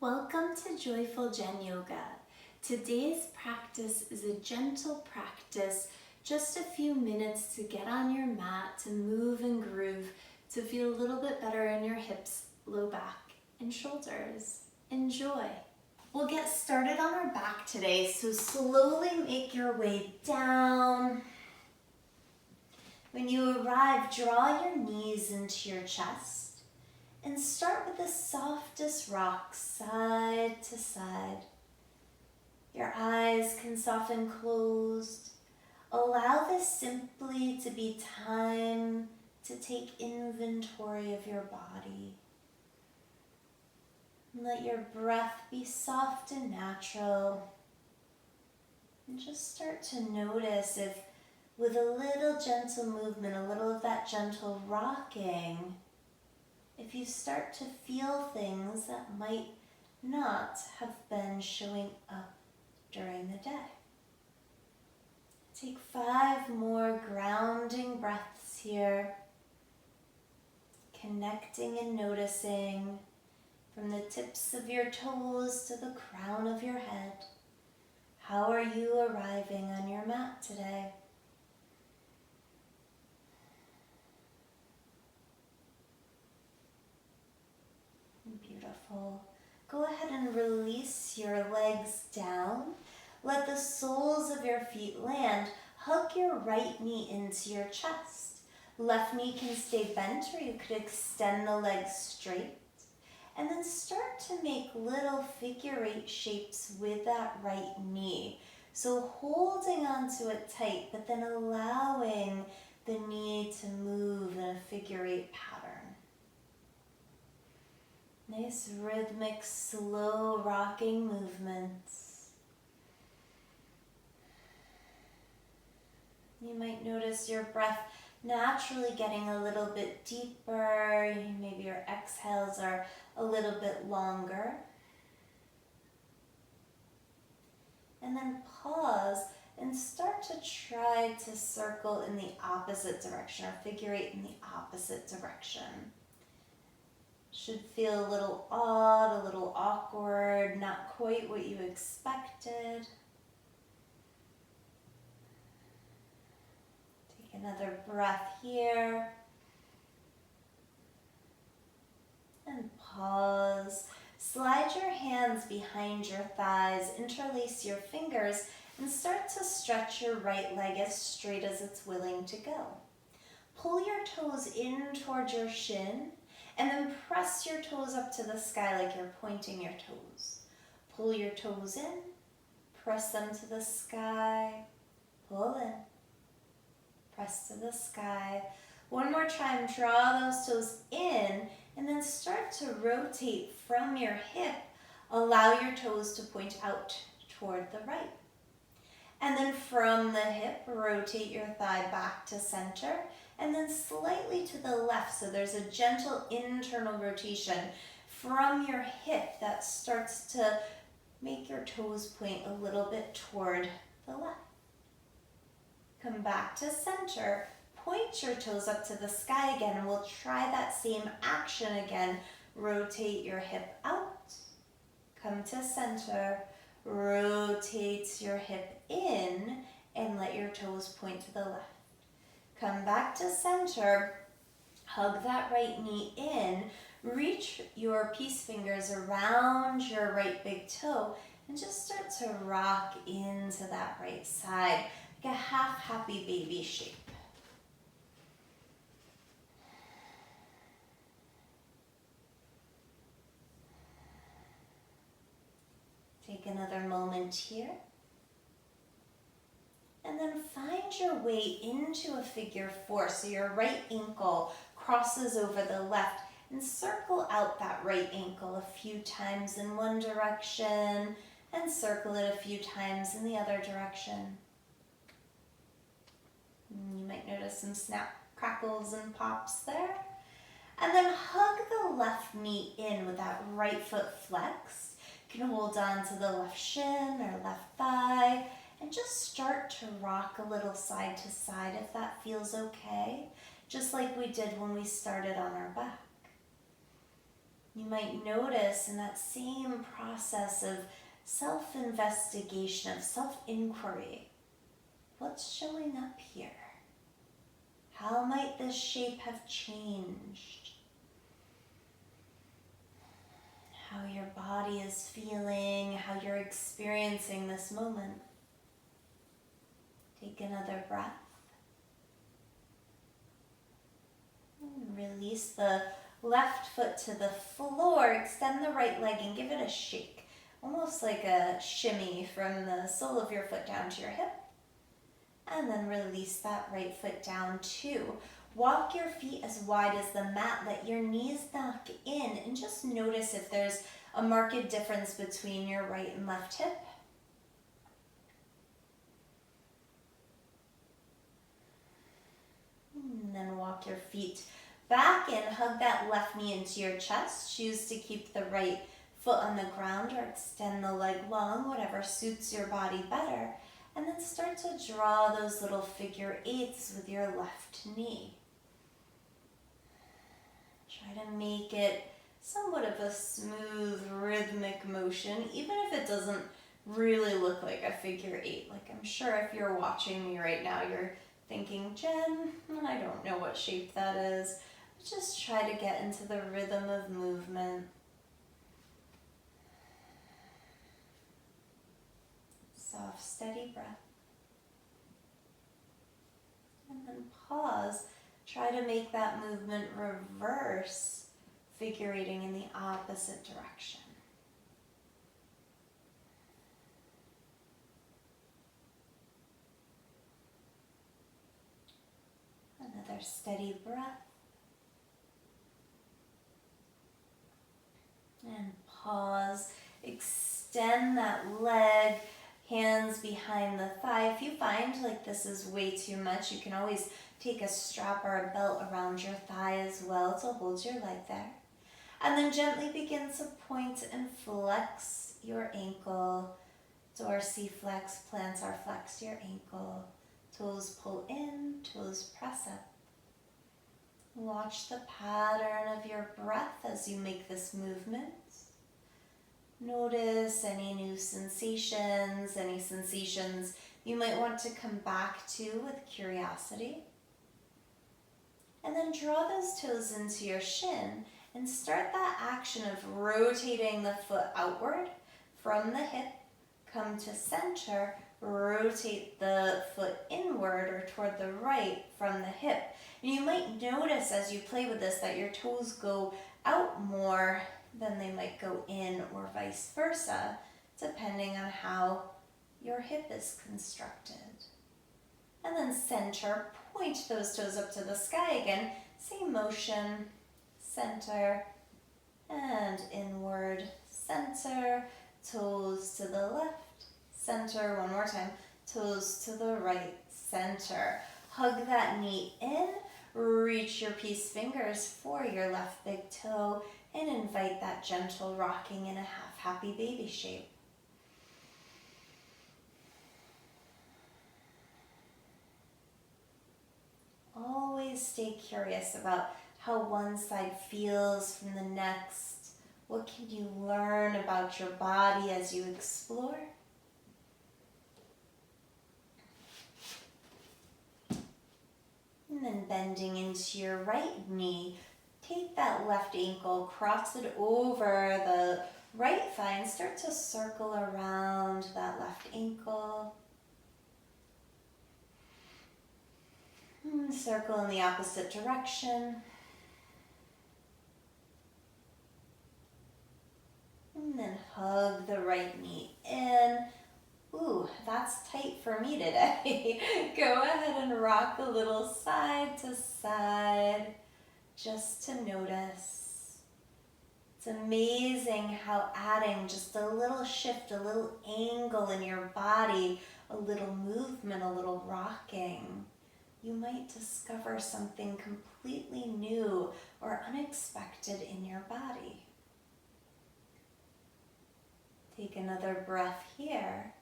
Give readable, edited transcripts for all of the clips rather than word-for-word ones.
Welcome to Joyful Jen Yoga. Today's practice is a gentle practice, just a few minutes to get on your mat, to move and groove, to feel a little bit better in your hips, low back, and shoulders. Enjoy. We'll get started on our back today, so slowly make your way down. When you arrive, draw your knees into your chest. And start with the softest rock, side to side. Your eyes can soften closed. Allow this simply to be time to take inventory of your body. And let your breath be soft and natural. And just start to notice if, with a little gentle movement, a little of that gentle rocking, if you start to feel things that might not have been showing up during the day. Take 5 more grounding breaths here, connecting and noticing from the tips of your toes to the crown of your head. How are you arriving on your mat today? Beautiful. Go ahead and release your legs down. Let the soles of your feet land. Hug your right knee into your chest. Left knee can stay bent, or you could extend the legs straight. And then start to make little figure 8 shapes with that right knee. So holding onto it tight, but then allowing the knee to move in a figure 8 pattern. Nice rhythmic, slow rocking movements. You might notice your breath naturally getting a little bit deeper. Maybe your exhales are a little bit longer. And then pause and start to try to circle in the opposite direction, or figure 8 in the opposite direction. Should feel a little odd, a little awkward, not quite what you expected. Take another breath here. And pause. Slide your hands behind your thighs, interlace your fingers, and start to stretch your right leg as straight as it's willing to go. Pull your toes in towards your shin, and then press your toes up to the sky like you're pointing your toes. Pull your toes in, press them to the sky, pull in, press to the sky. One more time, draw those toes in, and then start to rotate from your hip. Allow your toes to point out toward the right. And then from the hip, rotate your thigh back to center, and then slightly to the left, so there's a gentle internal rotation from your hip that starts to make your toes point a little bit toward the left. Come back to center, point your toes up to the sky again, and we'll try that same action again. Rotate your hip out, come to center, rotate your hip in, and let your toes point to the left. Come back to center, hug that right knee in, reach your peace fingers around your right big toe, and just start to rock into that right side, like a half happy baby shape. Take another moment here. And then find your way into a figure 4. So your right ankle crosses over the left, and circle out that right ankle a few times in one direction and circle it a few times in the other direction. And you might notice some snap, crackles, and pops there. And then hug the left knee in with that right foot flexed. You can hold on to the left shin or left thigh, and just start to rock a little side to side if that feels okay, just like we did when we started on our back. You might notice in that same process of self-investigation, of self-inquiry, what's showing up here? How might this shape have changed? How your body is feeling, how you're experiencing this moment. Take another breath. And release the left foot to the floor. Extend the right leg and give it a shake. Almost like a shimmy from the sole of your foot down to your hip. And then release that right foot down too. Walk your feet as wide as the mat. Let your knees knock in and just notice if there's a marked difference between your right and left hip. And then walk your feet back in. Hug that left knee into your chest. Choose to keep the right foot on the ground or extend the leg long, whatever suits your body better. And then start to draw those little figure eights with your left knee. Try to make it somewhat of a smooth, rhythmic motion, even if it doesn't really look like a figure eight. Like, I'm sure if you're watching me right now, you're thinking, Jen, I don't know what shape that is. Just try to get into the rhythm of movement. Soft, steady breath. And then pause. Try to make that movement reverse, figurating in the opposite direction. Another steady breath. And pause. Extend that leg. Hands behind the thigh. If you find like this is way too much, you can always take a strap or a belt around your thigh as well to hold your leg there. And then gently begin to point and flex your ankle. Dorsiflex, plantar flex your ankle. Toes pull in, toes press up. Watch the pattern of your breath as you make this movement. Notice any new sensations, any sensations you might want to come back to with curiosity. And then draw those toes into your shin and start that action of rotating the foot outward from the hip, come to center, rotate the foot inward or toward the right from the hip. And you might notice as you play with this that your toes go out more than they might go in or vice versa, depending on how your hip is constructed. And then center, point those toes up to the sky again. Same motion, center and inward, center, toes to the left, center, one more time, toes to the right, center. Hug that knee in, reach your peace fingers for your left big toe, and invite that gentle rocking in a half happy baby shape. Always stay curious about how one side feels from the next. What can you learn about your body as you explore? And then bending into your right knee, take that left ankle, cross it over the right thigh and start to circle around that left ankle. And circle in the opposite direction. And then hug the right knee in. Ooh, that's tight for me today. Go ahead and rock a little side to side just to notice. It's amazing how adding just a little shift, a little angle in your body, a little movement, a little rocking, you might discover something completely new or unexpected in your body. Take another breath here.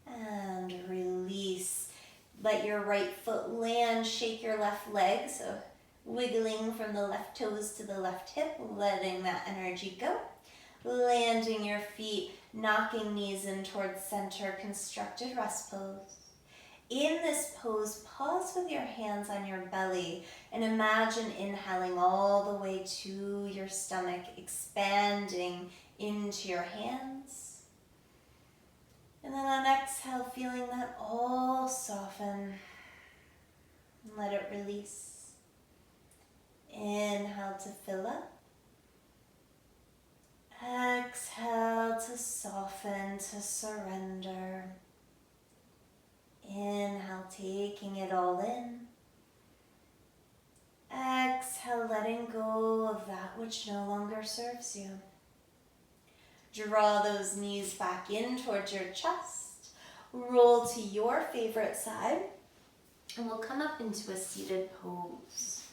And release. Let your right foot land, shake your left leg. So Wiggling from the left toes to the left hip, letting that energy go. Landing your feet, knocking knees in towards center, constructed rest pose. In this pose, pause with your hands on your belly and imagine inhaling all the way to your stomach, expanding into your hands. And then on exhale, feeling that all soften. Let it release. Inhale to fill up. Exhale to soften, to surrender. Inhale, taking it all in. Exhale, letting go of that which no longer serves you. Draw those knees back in towards your chest. Roll to your favorite side. And we'll come up into a seated pose.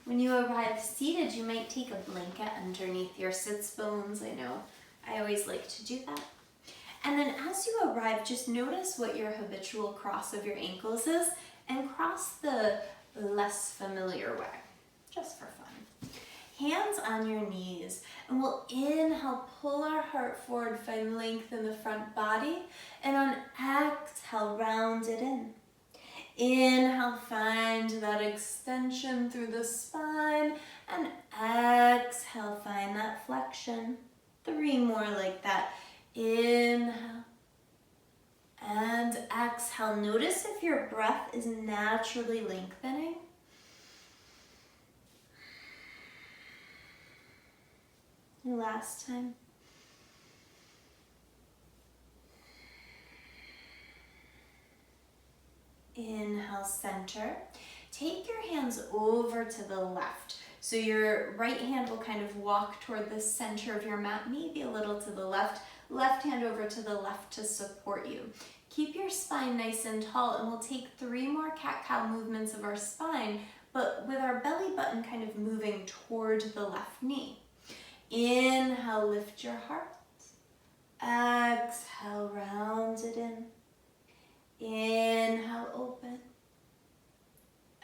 When you arrive seated, you might take a blanket underneath your sits bones. I know I always like to do that. And then as you arrive, just notice what your habitual cross of your ankles is and cross the less familiar way, just for fun. Hands on your knees, and we'll inhale, pull our heart forward, find length in the front body, and on exhale, round it in. Inhale, find that extension through the spine, and exhale, find that flexion. 3 more like that. Inhale and exhale. Notice if your breath is naturally lengthening. Last time. Inhale, center. Take your hands over to the left. So your right hand will kind of walk toward the center of your mat, maybe a little to the left. Left hand over to the left to support you. Keep your spine nice and tall, and we'll take 3 more cat-cow movements of our spine, but with our belly button kind of moving toward the left knee. Inhale, lift your heart. Exhale, round it in. Inhale, open.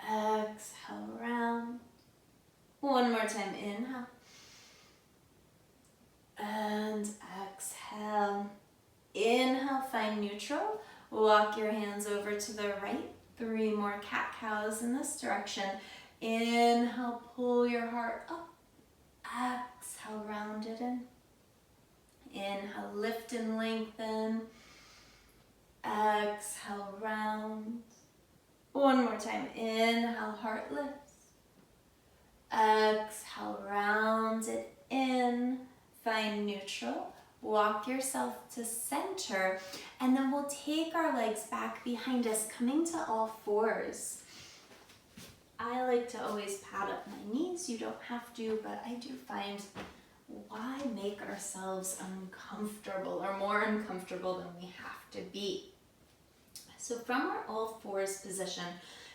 Exhale, round. 1 more time, inhale. And exhale. Inhale, find neutral. Walk your hands over to the right. 3 more cat-cows in this direction. Inhale, pull your heart up. Exhale, round it in. Inhale, lift and lengthen. Exhale, round. 1 more time. Inhale, heart lifts. Exhale, round it in. Find neutral. Walk yourself to center. And then we'll take our legs back behind us, coming to all fours. I like to always pad up my knees. You don't have to, but I do find, why make ourselves uncomfortable or more uncomfortable than we have to be? So from our all fours position,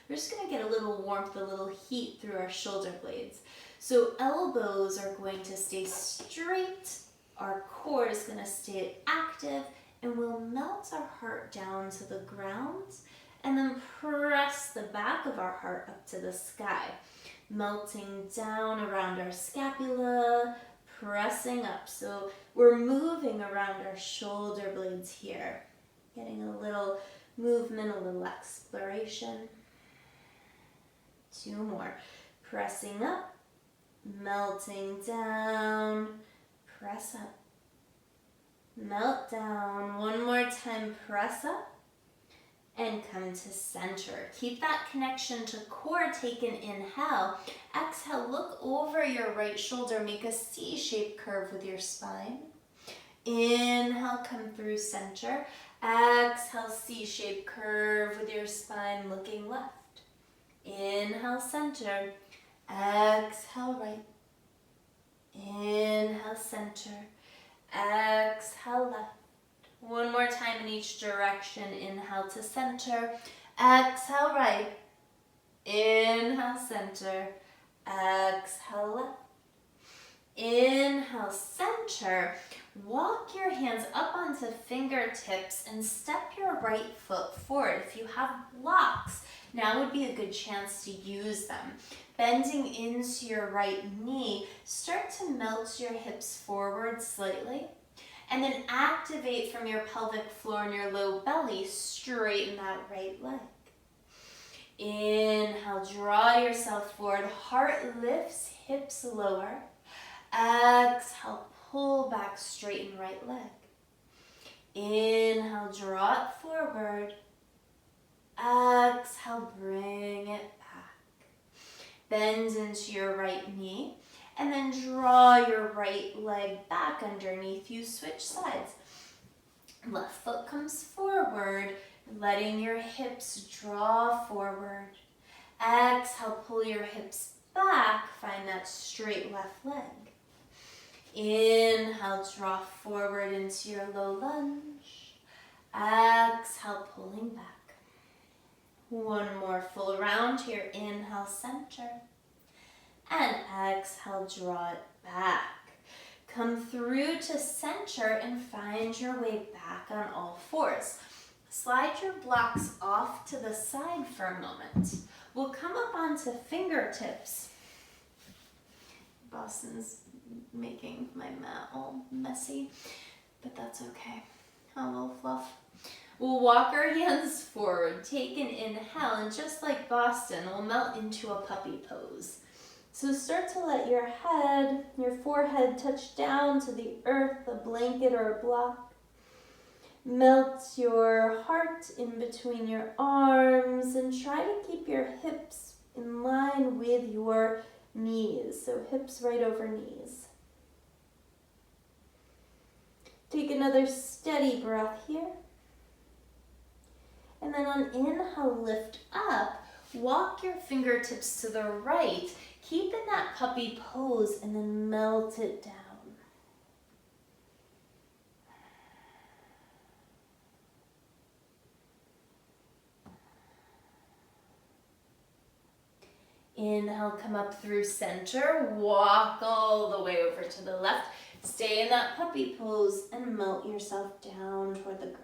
we're just going to get a little warmth, a little heat through our shoulder blades. So elbows are going to stay straight, our core is going to stay active, and we'll melt our heart down to the ground and then press the back of our heart up to the sky, melting down around our scapula, pressing up. So we're moving around our shoulder blades here, getting a little movement, a little exploration. 2 more. Pressing up, melting down, press up, melt down. 1 more time, press up, and come to center. Keep that connection to core taken. Inhale. Exhale, look over your right shoulder. Make a C-shaped curve with your spine. Inhale, come through center. Exhale, C-shaped curve with your spine looking left. Inhale, center. Exhale, right. Inhale, center. Exhale, left. 1 more time in each direction. Inhale to center. Exhale, right. Inhale, center. Exhale, left. Inhale, center. Walk your hands up onto fingertips and step your right foot forward. If you have blocks, now would be a good chance to use them. Bending into your right knee, start to melt your hips forward slightly. And then activate from your pelvic floor and your low belly, straighten that right leg. Inhale, draw yourself forward, heart lifts, hips lower. Exhale, pull back, straighten right leg. Inhale, draw it forward. Exhale, bring it back. Bend into your right knee. And then draw your right leg back underneath you. Switch sides. Left foot comes forward, letting your hips draw forward. Exhale, pull your hips back. Find that straight left leg. Inhale, draw forward into your low lunge. Exhale, pulling back. One more full round here. Inhale, center. And exhale, draw it back. Come through to center and find your way back on all fours. Slide your blocks off to the side for a moment. We'll come up onto fingertips. Boston's making my mat all messy, but that's okay. A little fluff. We'll walk our hands forward, take an inhale, and just like Boston, we'll melt into a puppy pose. So start to let your head, your forehead touch down to the earth, a blanket or a block. Melt your heart in between your arms and try to keep your hips in line with your knees. So hips right over knees. Take another steady breath here. And then on inhale, lift up. Walk your fingertips to the right. Keep in that puppy pose and then melt it down. Inhale, come up through center. Walk all the way over to the left. Stay in that puppy pose and melt yourself down toward the ground.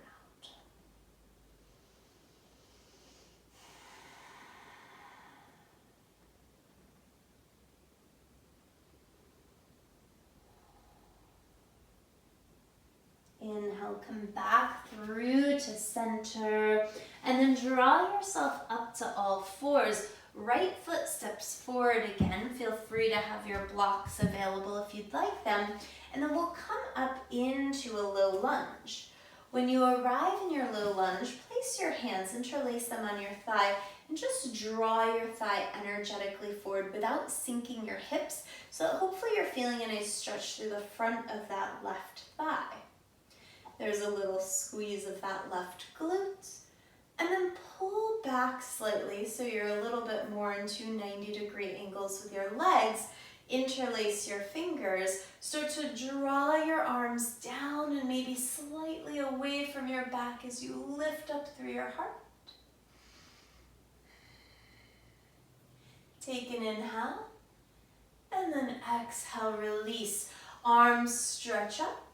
Inhale, come back through to center, and then draw yourself up to all fours. Right foot steps forward again. Feel free to have your blocks available if you'd like them. And then we'll come up into a low lunge. When you arrive in your low lunge, place your hands, interlace them on your thigh, and just draw your thigh energetically forward without sinking your hips, so that hopefully you're feeling a nice stretch through the front of that left thigh. There's a little squeeze of that left glute. And then pull back slightly so you're a little bit more into 90-degree angles with your legs. Interlace your fingers. Start to draw your arms down and maybe slightly away from your back as you lift up through your heart. Take an inhale. And then exhale, release. Arms stretch up.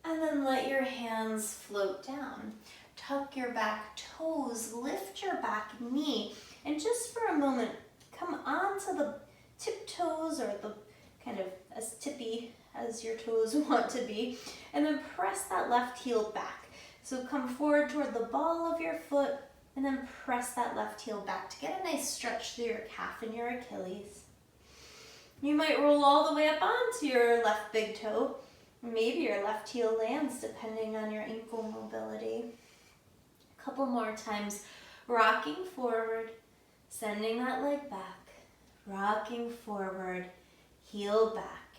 And then let your hands float down. Tuck your back toes, lift your back knee, and just for a moment, come onto the tiptoes or the kind of as tippy as your toes want to be, and then press that left heel back. So come forward toward the ball of your foot, and then press that left heel back to get a nice stretch through your calf and your Achilles. You might roll all the way up onto your left big toe. Maybe your left heel lands depending on your ankle mobility. A couple more times, rocking forward, sending that leg back, rocking forward, heel back.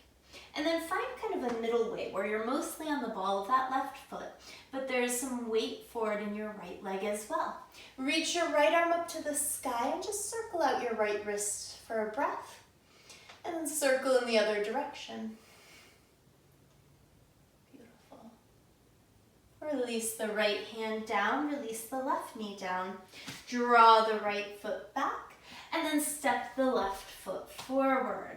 And then find kind of a middle way where you're mostly on the ball of that left foot, but there's some weight forward in your right leg as well. Reach your right arm up to the sky and just circle out your right wrist for a breath. And then circle in the other direction. Beautiful. Release the right hand down, release the left knee down. Draw the right foot back, and then step the left foot forward.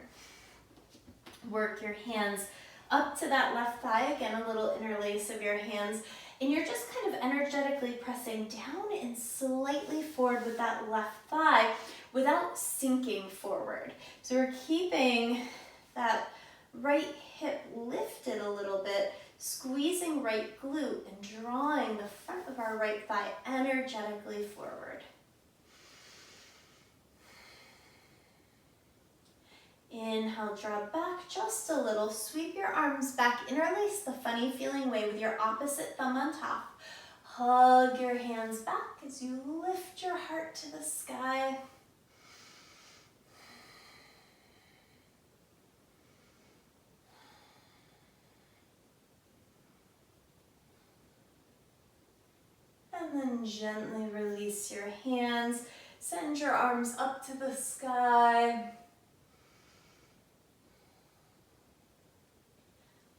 Work your hands up to that left thigh. Again, a little interlace of your hands. And you're just kind of energetically pressing down and slightly forward with that left thigh without sinking forward. So we're keeping that right hip lifted a little bit, squeezing right glute and drawing the front of our right thigh energetically forward. Inhale, draw back just a little. Sweep your arms back. Interlace the funny feeling way with your opposite thumb on top. Hug your hands back as you lift your heart to the sky. And then gently release your hands. Send your arms up to the sky.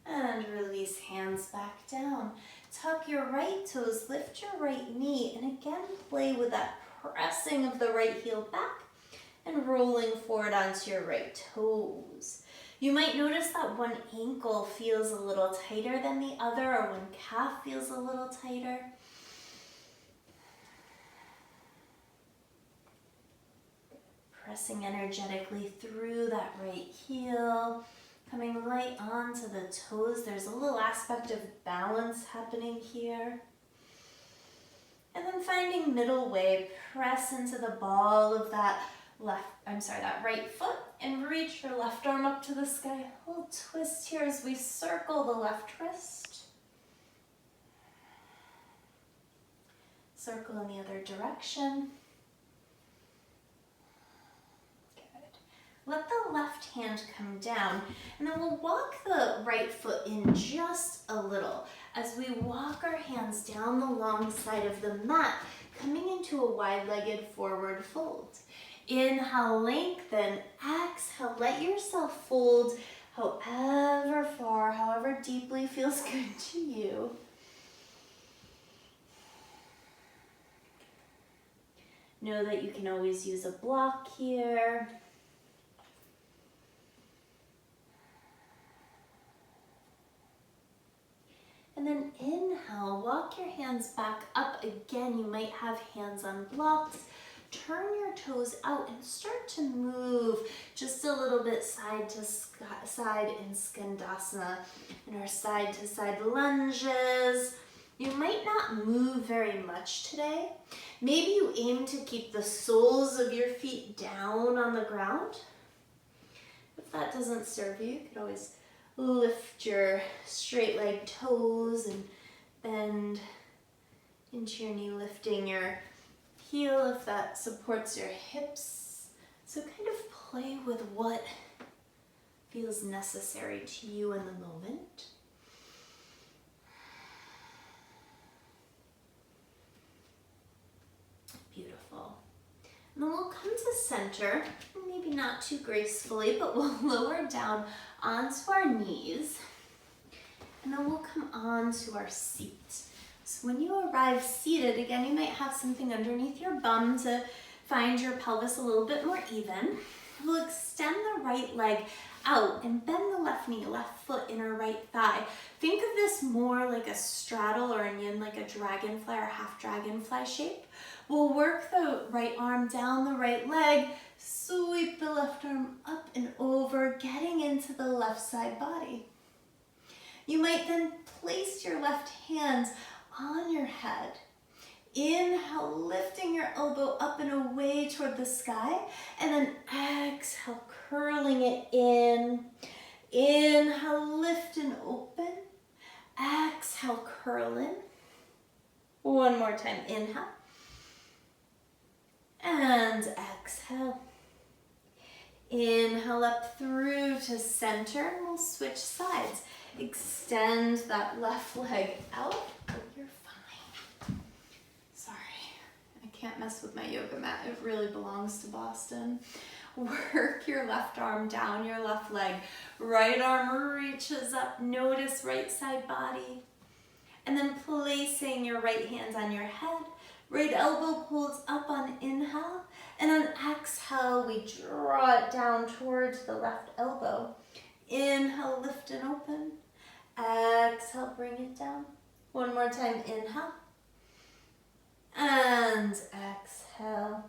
And release hands back down. Tuck your right toes, lift your right knee, and again play with that pressing of the right heel back and rolling forward onto your right toes. You might notice that one ankle feels a little tighter than the other, or one calf feels a little tighter. Pressing energetically through that right heel. Coming right onto the toes. There's a little aspect of balance happening here. And then finding middle way, press into the ball of that right foot and reach your left arm up to the sky. A little twist here as we circle the left wrist. Circle in the other direction. Let the left hand come down, and then we'll walk the right foot in just a little as we walk our hands down the long side of the mat, coming into a wide-legged forward fold. Inhale, lengthen. Exhale, let yourself fold however far, however deeply feels good to you. Know that you can always use a block here. And then inhale, walk your hands back up again. You might have hands on blocks. Turn your toes out and start to move just a little bit side to side in Skandasana. And our side to side lunges. You might not move very much today. Maybe you aim to keep the soles of your feet down on the ground. If that doesn't serve you, you could always lift your straight leg toes and bend into your knee, lifting your heel if that supports your hips. So kind of play with what feels necessary to you in the moment. Beautiful. And then we'll come to center, maybe not too gracefully, but we'll lower down onto our knees, and then we'll come onto our seat. So when you arrive seated, again, you might have something underneath your bum to find your pelvis a little bit more even. We'll extend the right leg out and bend the left knee, left foot, inner right thigh. Think of this more like a straddle or a yin, like a dragonfly or half dragonfly shape. We'll work the right arm down the right leg, sweep the left arm up and over, getting into the left side body. You might then place your left hand on your head. Inhale, lifting your elbow up and away toward the sky, and then exhale, curling it in. Inhale, lift and open. Exhale, curl in. One more time, inhale. And exhale. Inhale up through to center, and we'll switch sides. Extend that left leg out. Oh, you're fine. Sorry, I can't mess with my yoga mat. It really belongs to Boston. Work your left arm down your left leg. Right arm reaches up. Notice right side body. And then placing your right hand on your head. Right elbow pulls up on inhale. And on exhale, we draw it down towards the left elbow. Inhale, lift and open. Exhale, bring it down. One more time, inhale. And exhale.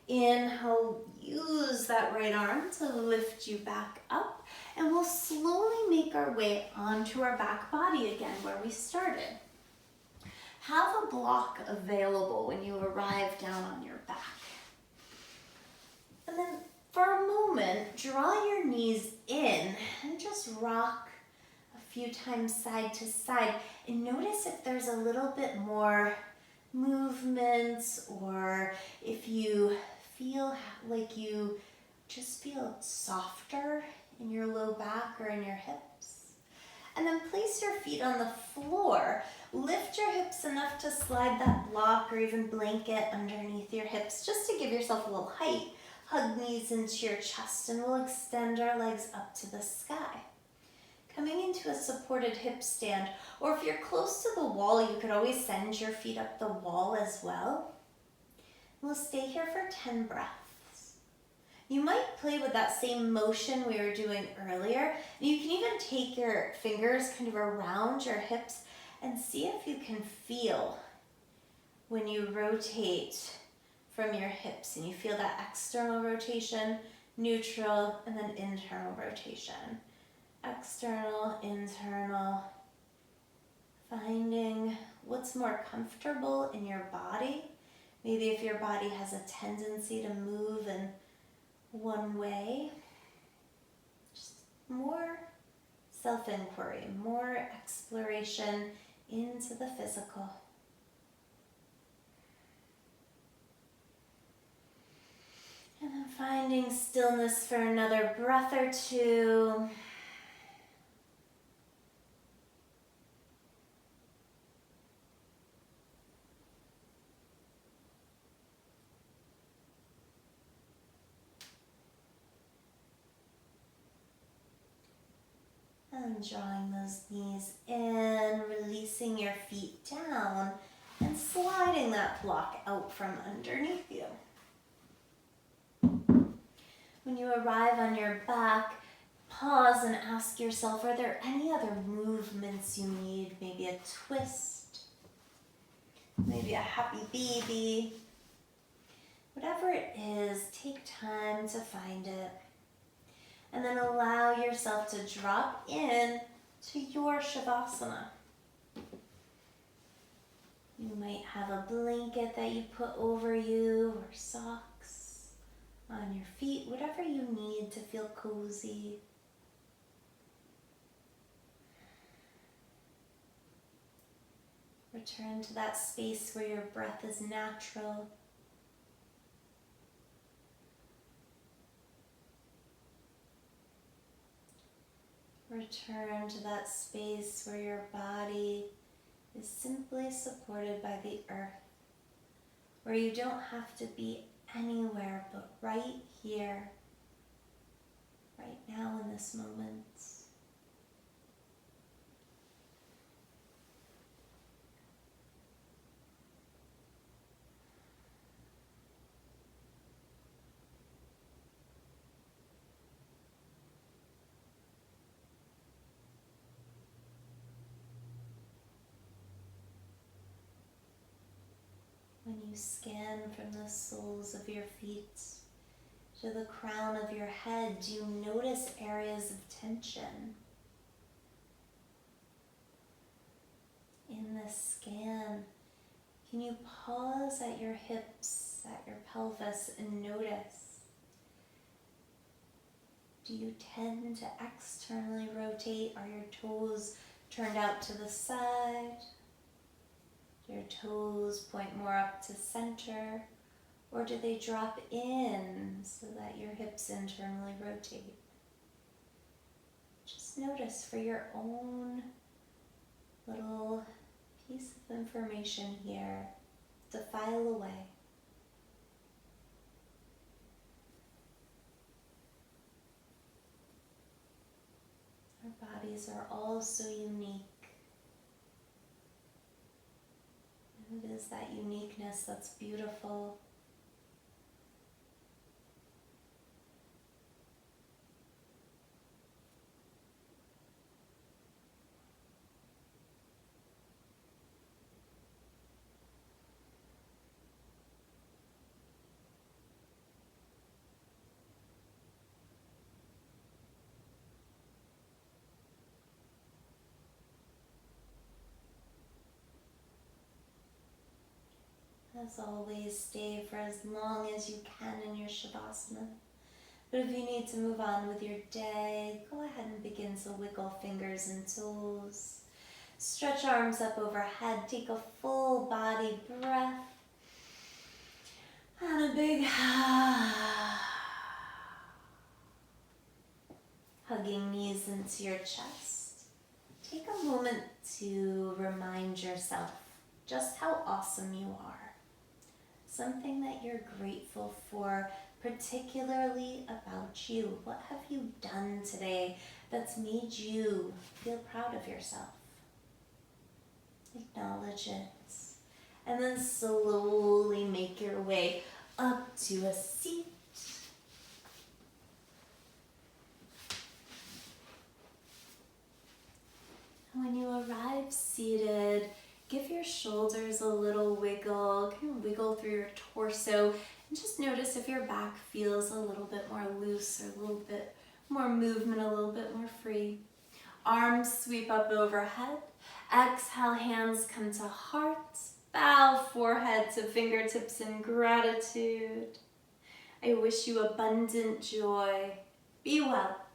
Inhale, use that right arm to lift you back up. And we'll slowly make our way onto our back body again where we started. Have a block available when you arrive down on your back. And then for a moment, draw your knees in and just rock a few times side to side. And notice if there's a little bit more movement, or if you feel like you just feel softer in your low back or in your hips. And then place your feet on the floor. Lift your hips enough to slide that block or even blanket underneath your hips just to give yourself a little height. Hug knees into your chest, and we'll extend our legs up to the sky. Coming into a supported hip stand, or if you're close to the wall, you could always send your feet up the wall as well. We'll stay here for 10 breaths. You might play with that same motion we were doing earlier. You can even take your fingers kind of around your hips and see if you can feel when you rotate from your hips, and you feel that external rotation, neutral, and then internal rotation. External, internal, finding what's more comfortable in your body. Maybe if your body has a tendency to move in one way, just more self-inquiry, more exploration into the physical. And then finding stillness for another breath or two. And drawing those knees in, releasing your feet down, and sliding that block out from underneath you. When you arrive on your back, pause and ask yourself, are there any other movements you need? Maybe a twist, maybe a happy baby. Whatever it is, take time to find it. And then allow yourself to drop in to your Savasana. You might have a blanket that you put over you, or socks on your feet, whatever you need to feel cozy. Return to that space where your breath is natural. Return to that space where your body is simply supported by the earth, where you don't have to be anywhere but right here, right now in this moment. When you scan from the soles of your feet to the crown of your head, do you notice areas of tension? In this scan, can you pause at your hips, at your pelvis, and notice? Do you tend to externally rotate? Are your toes turned out to the side? Your toes point more up to center, or do they drop in so that your hips internally rotate? Just notice for your own little piece of information here to file away. Our bodies are all so unique. It is that uniqueness that's beautiful. As always, stay for as long as you can in your Savasana. But if you need to move on with your day, go ahead and begin to wiggle fingers and toes. Stretch arms up overhead. Take a full body breath. And a big hugging knees into your chest. Take a moment to remind yourself just how awesome you are. Something that you're grateful for, particularly about you. What have you done today that's made you feel proud of yourself? Acknowledge it. And then slowly make your way up to a seat. When you arrive seated, give your shoulders a little wiggle, kind of wiggle through your torso, and just notice if your back feels a little bit more loose or a little bit more movement, a little bit more free. Arms sweep up overhead. Exhale, hands come to heart. Bow forehead to fingertips in gratitude. I wish you abundant joy. Be well.